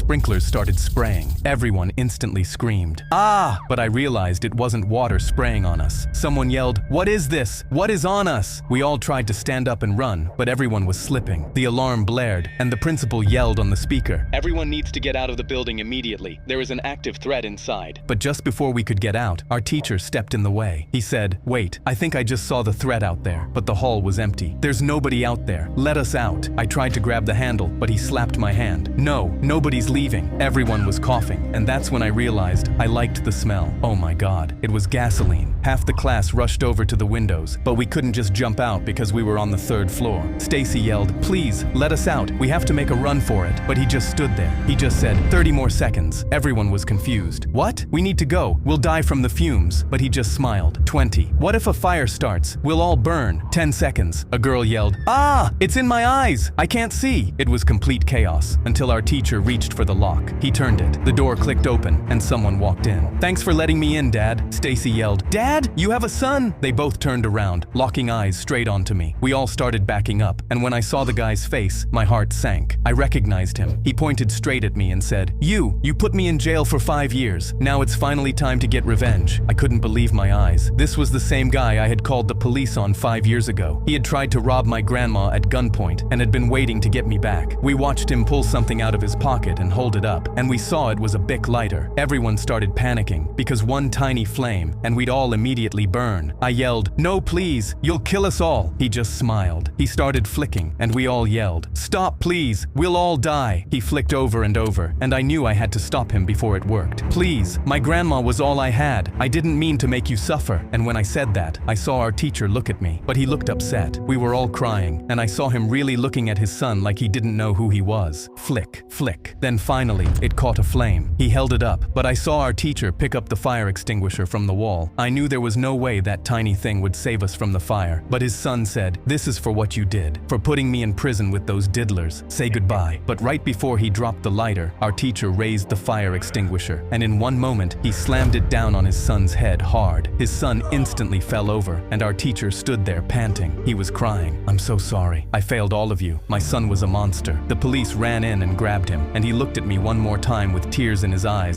sprinklers started spraying. Everyone instantly screamed, "Ah!" But I realized it wasn't water spraying on us. Someone yelled, "What is this? What is on us?" We all tried to stand up and run, but everyone was slipping. The alarm blared, and the principal yelled on the speaker, "Everyone needs to get out of the building immediately. There is an active threat inside." But just before we could get out, our teacher stepped in the way. He said, "Wait, I think I just saw the threat out there." But the hall was empty. "There's nobody out there. Let us out." I tried to grab the handle, but he slapped my hand. "No, nobody's leaving." Everyone was coughing, and that's when I realized I liked the smell. Oh my God, it was gasoline. Half the class rushed over to the windows, but we couldn't just jump out because we were on the 3rd floor. Stacy yelled, "Please, let us out. We have to make a run for it." But he just stood there. He just said, "30 more seconds." Everyone was confused. "What? We need to go. We'll die from the fumes." But he just smiled. 20. "What if a fire starts? We'll all burn." 10 seconds. A girl yelled, "Ah! It's in my eyes! I can't see!" It was complete chaos until our teacher reached for the lock. He turned it. The door clicked open and someone walked in. "Thanks for letting me in, Dad." Stacy yelled, "Dad, you have a son!" They both turned around, locking eyes straight onto me. We all started backing up, and when I saw the guy's face, my heart sank. I recognized him. He pointed straight at me and said, You put me in jail for 5 years. Now it's finally time to get revenge." I couldn't believe my eyes. This was the same guy I had called the police on 5 years ago. He had tried to rob my grandma at gunpoint and had been waiting to get me back. We watched him pull something out of his pocket and hold it up, and we saw it was a Bic lighter. Everyone started panicking because one tiny flame and we'd all immediately burn. I yelled, "No, please, you'll kill us all." He just smiled. He started flicking and we all yelled, "Stop, please, we'll all die." He flicked over and over, and I knew I had to stop him before it worked. "Please, my grandma was all I had. I didn't mean to make you suffer." And when I said that, I saw our teacher look at me, but he looked upset. We were all crying, and I saw him really looking at his son like he didn't know who he was. Flick, flick. Then finally, it caught a flame. He held it up, but I saw our teacher pick up the fire extinguisher from the wall. I knew there was no way that tiny thing would save us from the fire, but his son said, "This is for what you did, for putting me in prison with those diddlers. Say goodbye." But right before he dropped the lighter, our teacher raised the fire extinguisher, and in one moment, he slammed it down on his son's head hard. His son instantly fell over, and our teacher stood there panting. He was crying. "I'm so sorry. I failed all of you. My son was a monster." The police ran in and grabbed him, and he looked at me one more time with tears in his eyes.